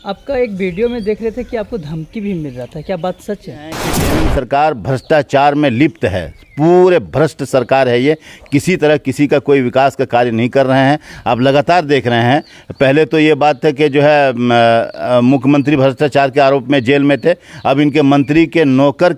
आपका एक वीडियो में देख रहे थे कि आपको धमकी भी मिल रहा था, क्या बात सच है? जयमन सरकार भ्रष्टाचार में लिप्त है, पूरे भ्रष्ट सरकार है ये। किसी तरह किसी का कोई विकास का कार्य नहीं कर रहे हैं। आप लगातार देख रहे हैं, पहले तो ये बात है कि जो है मुख्यमंत्री भ्रष्टाचार के आरोप में जेल में थे, अब इनके मंत्री के नौकर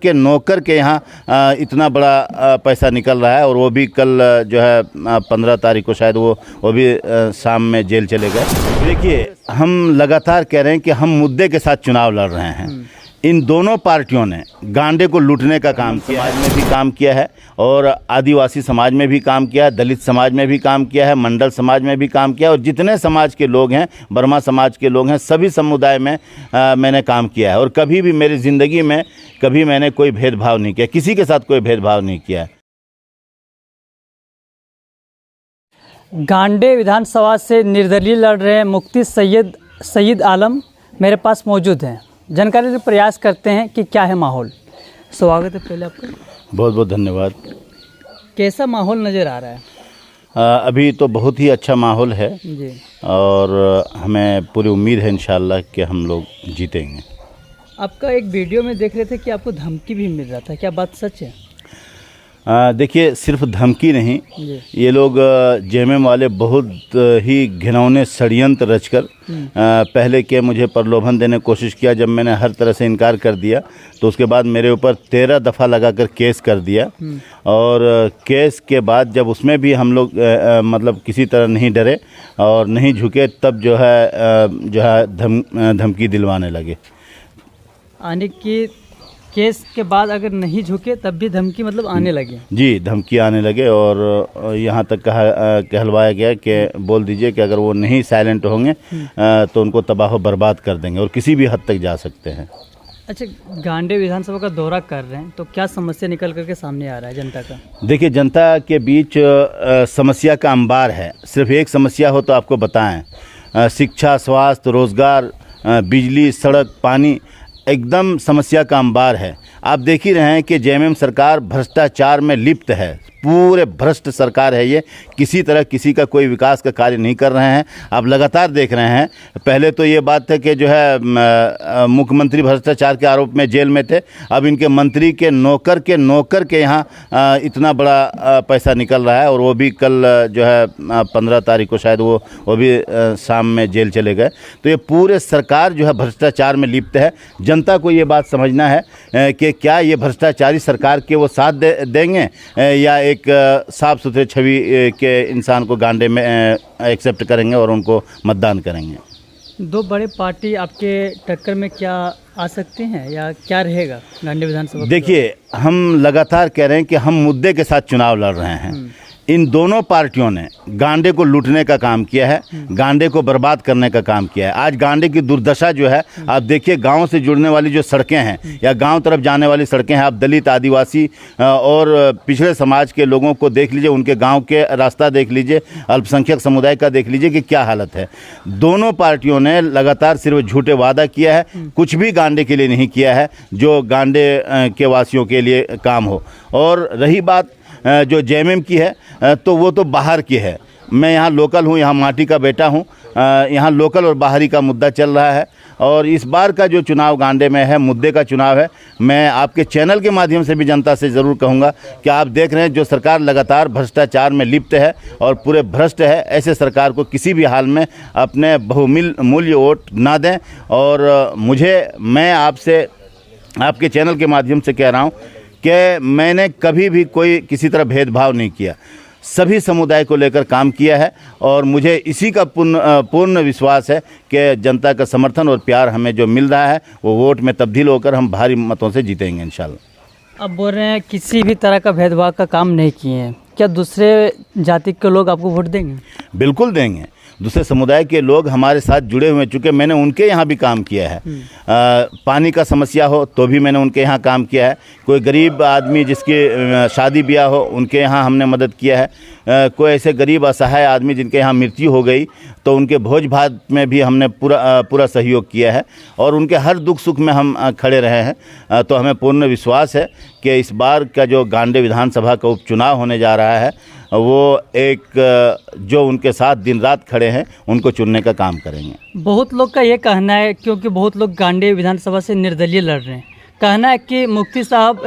के यहाँ इतना बड़ा पैसा निकल रहा है, और वो भी कल जो है 15 तारीख को शायद वो भी शाम में जेल चले गए। देखिए, हम लगातार कह रहे हैं कि हम मुद्दे के साथ चुनाव लड़ रहे हैं। इन दोनों पार्टियों ने गांडे को लूटने का काम किया, समाज में भी काम किया है, और आदिवासी समाज में भी काम किया है, दलित समाज में भी काम किया है, मंडल समाज में भी काम किया है, और जितने समाज के लोग हैं, वर्मा समाज के लोग हैं, सभी समुदाय में मैंने काम किया है। और कभी भी मेरी ज़िंदगी में कभी मैंने कोई भेदभाव नहीं किया, किसी के साथ कोई भेदभाव नहीं किया है। गांडे विधानसभा से निर्दलीय लड़ रहे हैं मुफ्ती सईद आलम मेरे पास मौजूद हैं। जानकारी के प्रयास करते हैं कि क्या है माहौल। स्वागत है पहले आपका। बहुत बहुत धन्यवाद। कैसा माहौल नज़र आ रहा है? अभी तो बहुत ही अच्छा माहौल है जी, और हमें पूरी उम्मीद है इंशाअल्लाह कि हम लोग जीतेंगे। आपका एक वीडियो में देख रहे थे कि आपको धमकी भी मिल रहा था, क्या बात सच है? देखिए, सिर्फ धमकी नहीं, जी, ये लोग जेएमएम वाले बहुत ही घिनौने षड्यंत्र रचकर पहले के मुझे प्रलोभन देने की कोशिश किया। जब मैंने हर तरह से इनकार कर दिया तो उसके बाद मेरे ऊपर 13 दफ़ा लगाकर केस कर दिया, और केस के बाद जब उसमें भी हम लोग मतलब किसी तरह नहीं डरे और नहीं झुके, तब जो है धमकी दिलवाने लगे। आने की केस के बाद अगर नहीं झुके तब भी धमकी मतलब आने लगे? जी, धमकी आने लगे, और यहाँ तक कहलवाया गया कि बोल दीजिए कि अगर वो नहीं साइलेंट होंगे तो उनको तबाह बर्बाद कर देंगे, और किसी भी हद तक जा सकते हैं। अच्छा, गांडे विधानसभा का दौरा कर रहे हैं तो क्या समस्या निकल करके सामने आ रहा है जनता का? देखिए, जनता के बीच समस्या का अंबार है। सिर्फ एक समस्या हो तो आपको बताएं, शिक्षा, स्वास्थ्य, रोजगार, बिजली, सड़क, पानी, एकदम समस्या का अंबार है। आप देख ही रहे हैं कि जेएमएम सरकार भ्रष्टाचार में लिप्त है, पूरे भ्रष्ट सरकार है ये। किसी तरह किसी का कोई विकास का कार्य नहीं कर रहे हैं। आप लगातार देख रहे हैं, पहले तो ये बात है कि जो है मुख्यमंत्री भ्रष्टाचार के आरोप में जेल में थे, अब इनके मंत्री के नौकर के यहाँ इतना बड़ा पैसा निकल रहा है, और वो भी कल जो है 15 तारीख को शायद वो भी शाम में जेल चले गए। तो ये पूरे सरकार जो है भ्रष्टाचार में लिप्त है। जनता को ये बात समझना है कि क्या ये भ्रष्टाचारी सरकार के वो साथ देंगे, या एक साफ सुथरे छवि के इंसान को गांडे में एक्सेप्ट करेंगे और उनको मतदान करेंगे। दो बड़े पार्टी आपके टक्कर में क्या आ सकते हैं, या क्या रहेगा गांडे विधानसभा? देखिए, हम लगातार कह रहे हैं कि हम मुद्दे के साथ चुनाव लड़ रहे हैं। इन दोनों पार्टियों ने गांडे को लूटने का काम किया है, गांडे को बर्बाद करने का काम किया है। आज गांडे की दुर्दशा जो है, आप देखिए, गांव से जुड़ने वाली जो सड़कें हैं या गांव तरफ जाने वाली सड़कें हैं, आप दलित, आदिवासी और पिछड़े समाज के लोगों को देख लीजिए, उनके गांव के रास्ता देख लीजिए, अल्पसंख्यक समुदाय का देख लीजिए कि क्या हालत है। दोनों पार्टियों ने लगातार सिर्फ झूठे वादा किया है, कुछ भी गांडे के लिए नहीं किया है जो गांडे के वासियों के लिए काम हो। और रही बात जो जेएमएम की है, तो वो तो बाहर की है। मैं यहाँ लोकल हूँ, यहाँ माटी का बेटा हूँ। यहाँ लोकल और बाहरी का मुद्दा चल रहा है, और इस बार का जो चुनाव गांडे में है, मुद्दे का चुनाव है। मैं आपके चैनल के माध्यम से भी जनता से ज़रूर कहूँगा कि आप देख रहे हैं जो सरकार लगातार भ्रष्टाचार में लिप्त है और पूरे भ्रष्ट है, ऐसे सरकार को किसी भी हाल में अपने बहुमूल्य वोट ना दें। और मैं आपसे, आपके चैनल के माध्यम से कह रहा हूँ कि मैंने कभी भी कोई किसी तरह भेदभाव नहीं किया, सभी समुदाय को लेकर काम किया है, और मुझे इसी का पूर्ण विश्वास है कि जनता का समर्थन और प्यार हमें जो मिल रहा है वो वोट में तब्दील होकर हम भारी मतों से जीतेंगे इंशाल्लाह। अब बोल रहे हैं किसी भी तरह का भेदभाव का काम नहीं किए हैं, क्या दूसरे जाति के लोग आपको वोट देंगे? बिल्कुल देंगे। दूसरे समुदाय के लोग हमारे साथ जुड़े हुए, चूँकि मैंने उनके यहाँ भी काम किया है। पानी का समस्या हो तो भी मैंने उनके यहाँ काम किया है। कोई गरीब आदमी जिसकी शादी ब्याह हो, उनके यहाँ हमने मदद किया है। कोई ऐसे गरीब असहाय आदमी जिनके यहाँ मृत्यु हो गई तो उनके भोज भात में भी हमने पूरा सहयोग किया है, और उनके हर दुख सुख में हम खड़े रहे हैं। तो हमें पूर्ण विश्वास है कि इस बार का जो गांडे विधानसभा का उपचुनाव होने जा रहा है, वो एक जो उनके साथ दिन रात खड़े हैं उनको चुनने का काम करेंगे। बहुत लोग का ये कहना है, क्योंकि बहुत लोग गांडे विधानसभा से निर्दलीय लड़ रहे हैं, कहना है कि मुफ्ती साहब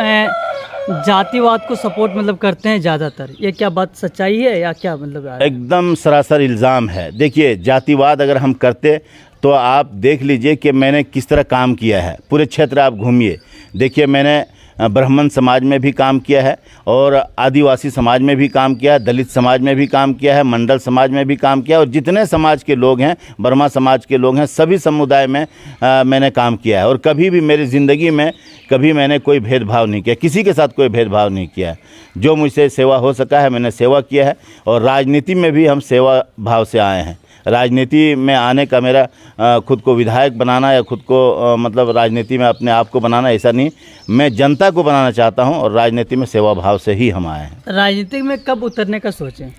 जातिवाद को सपोर्ट मतलब करते हैं ज़्यादातर। ये क्या बात सच्चाई है या क्या मतलब? एकदम सरासर इल्ज़ाम है। देखिए, जातिवाद अगर हम करते तो आप देख लीजिए कि मैंने किस तरह काम किया है। पूरे क्षेत्र आप घूमिए, देखिए मैंने ब्राह्मण समाज में भी काम किया है और आदिवासी समाज में भी काम किया है, दलित समाज में भी काम किया है, मंडल समाज में भी काम किया है, और जितने समाज के लोग हैं, ब्रह्मा समाज के लोग हैं, सभी समुदाय में मैंने काम किया है। और कभी भी मेरी ज़िंदगी में कभी मैंने कोई भेदभाव नहीं किया, किसी के साथ कोई भेदभाव नहीं किया है। जो मुझसे सेवा हो सका है मैंने सेवा किया है। और राजनीति में भी हम सेवा भाव से आए हैं। राजनीति में आने का मेरा खुद को विधायक बनाना या खुद को मतलब राजनीति में अपने आप को बनाना ऐसा नहीं, मैं जनता को बनाना चाहता हूं और राजनीति में सेवा भाव से ही हम आए हैं। राजनीति में कब उतरने का सोचें?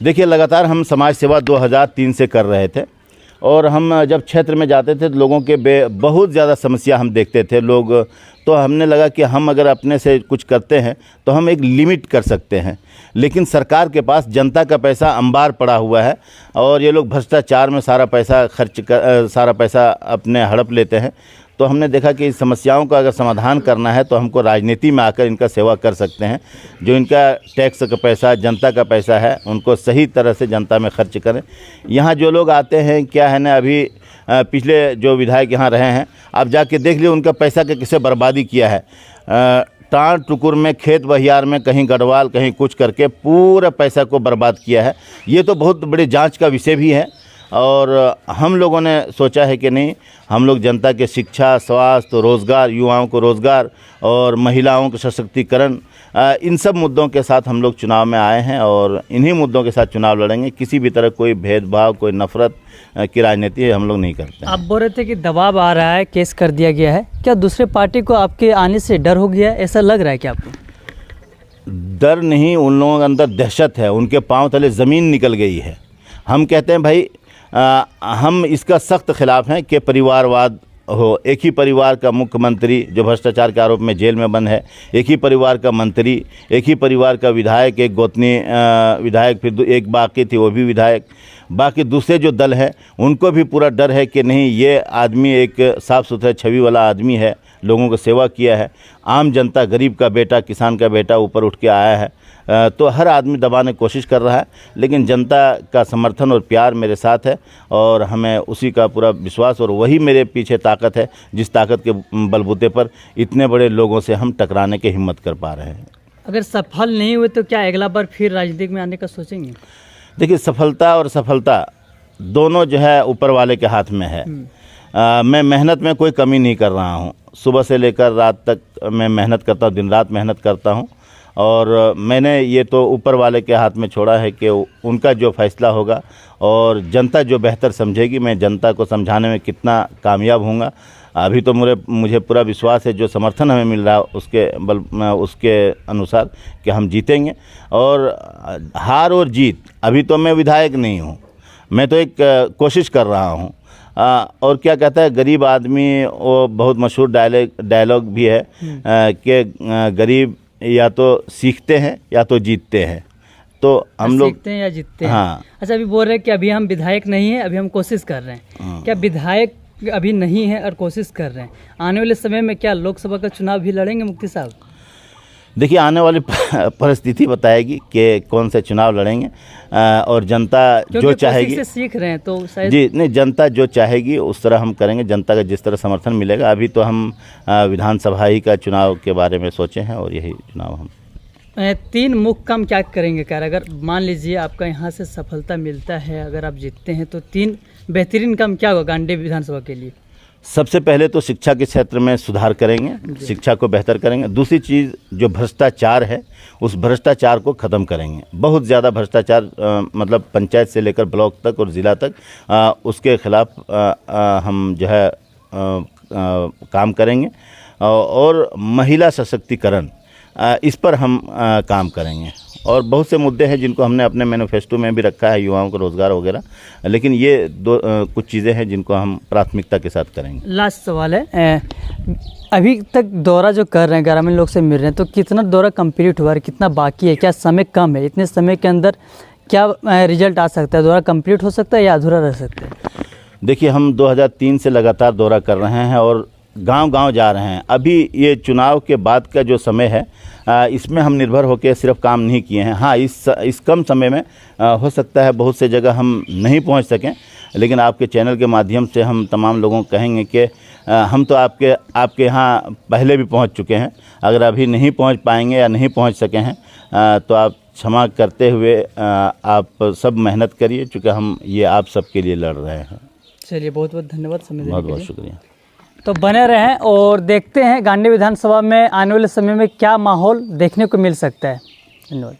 देखिए, लगातार हम समाज सेवा 2003 से कर रहे थे और हम जब क्षेत्र में जाते थे तो लोगों के बहुत ज़्यादा समस्या हम देखते थे लोग, तो हमने लगा कि हम अगर अपने से कुछ करते हैं तो हम एक लिमिट कर सकते हैं। लेकिन सरकार के पास जनता का पैसा अंबार पड़ा हुआ है और ये लोग भ्रष्टाचार में सारा पैसा अपने हड़प लेते हैं। तो हमने देखा कि इस समस्याओं का अगर समाधान करना है तो हमको राजनीति में आकर इनका सेवा कर सकते हैं। जो इनका टैक्स का पैसा, जनता का पैसा है, उनको सही तरह से जनता में खर्च करें। यहाँ जो लोग आते हैं, क्या है ना, अभी पिछले जो विधायक यहाँ रहे हैं, आप जाके देख लीजिए उनका पैसा के किसे बर्बादी किया है। टाँड़ टुकुर में, खेत बहियार में, कहीं गढ़वाल, कहीं कुछ करके पूरा पैसा को बर्बाद किया है। ये तो बहुत बड़ी जांच का विषय भी है। और हम लोगों ने सोचा है कि नहीं, हम लोग जनता के शिक्षा, स्वास्थ्य, रोज़गार, युवाओं को रोज़गार और महिलाओं के सशक्तिकरण, इन सब मुद्दों के साथ हम लोग चुनाव में आए हैं और इन्हीं मुद्दों के साथ चुनाव लड़ेंगे। किसी भी तरह कोई भेदभाव, कोई नफरत की राजनीति हम लोग नहीं करते। आप बोल रहे थे कि दबाव आ रहा है, केस कर दिया गया है, क्या दूसरे पार्टी को आपके आने से डर हो गया है? ऐसा लग रहा है क्या आपको? डर नहीं, उन लोगों के अंदर दहशत है, उनके पाँव तले ज़मीन निकल गई है। हम कहते हैं भाई, हम इसका सख्त खिलाफ हैं कि परिवारवाद हो। एक ही परिवार का मुख्यमंत्री जो भ्रष्टाचार के आरोप में जेल में बंद है, एक ही परिवार का मंत्री, एक ही परिवार का विधायक, एक गोतनी विधायक, फिर एक बाकी थी वो भी विधायक, बाकी दूसरे जो दल हैं उनको भी पूरा डर है कि नहीं, ये आदमी एक साफ़ सुथरा छवि वाला आदमी है, लोगों को सेवा किया है। आम जनता, गरीब का बेटा, किसान का बेटा ऊपर उठ के आया है। तो हर आदमी दबाने की कोशिश कर रहा है, लेकिन जनता का समर्थन और प्यार मेरे साथ है और हमें उसी का पूरा विश्वास, और वही मेरे पीछे ताकत है जिस ताकत के बलबूते पर इतने बड़े लोगों से हम टकराने की हिम्मत कर पा रहे हैं। अगर सफल नहीं हुए तो क्या अगला बार फिर राजनीति में आने का सोचेंगे? देखिए, सफलता और सफलता दोनों जो है ऊपर वाले के हाथ में है। मैं मेहनत में कोई कमी नहीं कर रहा हूँ। सुबह से लेकर रात तक मैं मेहनत करता हूँ, दिन रात मेहनत करता हूँ, और मैंने ये तो ऊपर वाले के हाथ में छोड़ा है कि उनका जो फैसला होगा और जनता जो बेहतर समझेगी, मैं जनता को समझाने में कितना कामयाब हूँगा। अभी तो मुझे पूरा विश्वास है, जो समर्थन हमें मिल रहा है उसके अनुसार कि हम जीतेंगे। और हार और जीत, अभी तो मैं विधायक नहीं हूँ, मैं तो एक कोशिश कर रहा हूँ। और क्या कहता है गरीब आदमी, वो बहुत मशहूर डायलॉग भी है कि गरीब या तो सीखते हैं या तो जीतते हैं। तो हम लोग सीखते हैं या जीतते हैं। हाँ। अच्छा, अभी बोल रहे हैं कि अभी हम विधायक नहीं हैं, अभी हम कोशिश कर रहे हैं। क्या विधायक अभी नहीं है और कोशिश कर रहे हैं, आने वाले समय में क्या लोकसभा का चुनाव भी लड़ेंगे मुफ्ती साहब? देखिए, आने वाली परिस्थिति बताएगी कि कौन से चुनाव लड़ेंगे, और जनता जो चाहेगी से सीख रहे हैं तो शायद जी नहीं, जनता जो चाहेगी उस तरह हम करेंगे। जनता का जिस तरह समर्थन मिलेगा। अभी तो हम विधानसभा ही का चुनाव के बारे में सोचे हैं और यही चुनाव हम 3 मुख्य काम क्या करेंगे? क्या अगर मान लीजिए आपका यहाँ से सफलता मिलता है, अगर आप जीतते हैं, तो 3 बेहतरीन काम क्या होगा गांडे विधानसभा के लिए? सबसे पहले तो शिक्षा के क्षेत्र में सुधार करेंगे, शिक्षा को बेहतर करेंगे। दूसरी चीज़, जो भ्रष्टाचार है उस भ्रष्टाचार को ख़त्म करेंगे। बहुत ज़्यादा भ्रष्टाचार, मतलब पंचायत से लेकर ब्लॉक तक और ज़िला तक, उसके खिलाफ हम जो है काम करेंगे। और महिला सशक्तिकरण, इस पर हम काम करेंगे। और बहुत से मुद्दे हैं जिनको हमने अपने मैनिफेस्टो में भी रखा है, युवाओं को रोज़गार वगैरह, लेकिन ये कुछ चीज़ें हैं जिनको हम प्राथमिकता के साथ करेंगे। लास्ट सवाल है, अभी तक दौरा जो कर रहे हैं, ग्रामीण लोग से मिल रहे हैं, तो कितना दौरा कंप्लीट हुआ है, कितना बाकी है, क्या समय कम है, इतने समय के अंदर क्या रिजल्ट आ सकता है, दौरा कंप्लीट हो सकता है या अधूरा रह सकता है? देखिए, हम 2003 से लगातार दौरा कर रहे हैं और गांव-गांव जा रहे हैं। अभी ये चुनाव के बाद का जो समय है, इसमें हम निर्भर होकर सिर्फ काम नहीं किए हैं। हाँ, इस कम समय में हो सकता है बहुत से जगह हम नहीं पहुंच सकें, लेकिन आपके चैनल के माध्यम से हम तमाम लोगों को कहेंगे कि हम तो आपके यहाँ पहले भी पहुंच चुके हैं। अगर अभी नहीं पहुंच पाएंगे या नहीं पहुंच सके हैं तो आप क्षमा करते हुए आप सब मेहनत करिए, चूँकि हम ये आप सबके लिए लड़ रहे हैं। चलिए, बहुत बहुत धन्यवाद समय देने के लिए। बहुत बहुत शुक्रिया। तो बने रहें और देखते हैं गांडी विधानसभा में आने वाले समय में क्या माहौल देखने को मिल सकता है। धन्यवाद।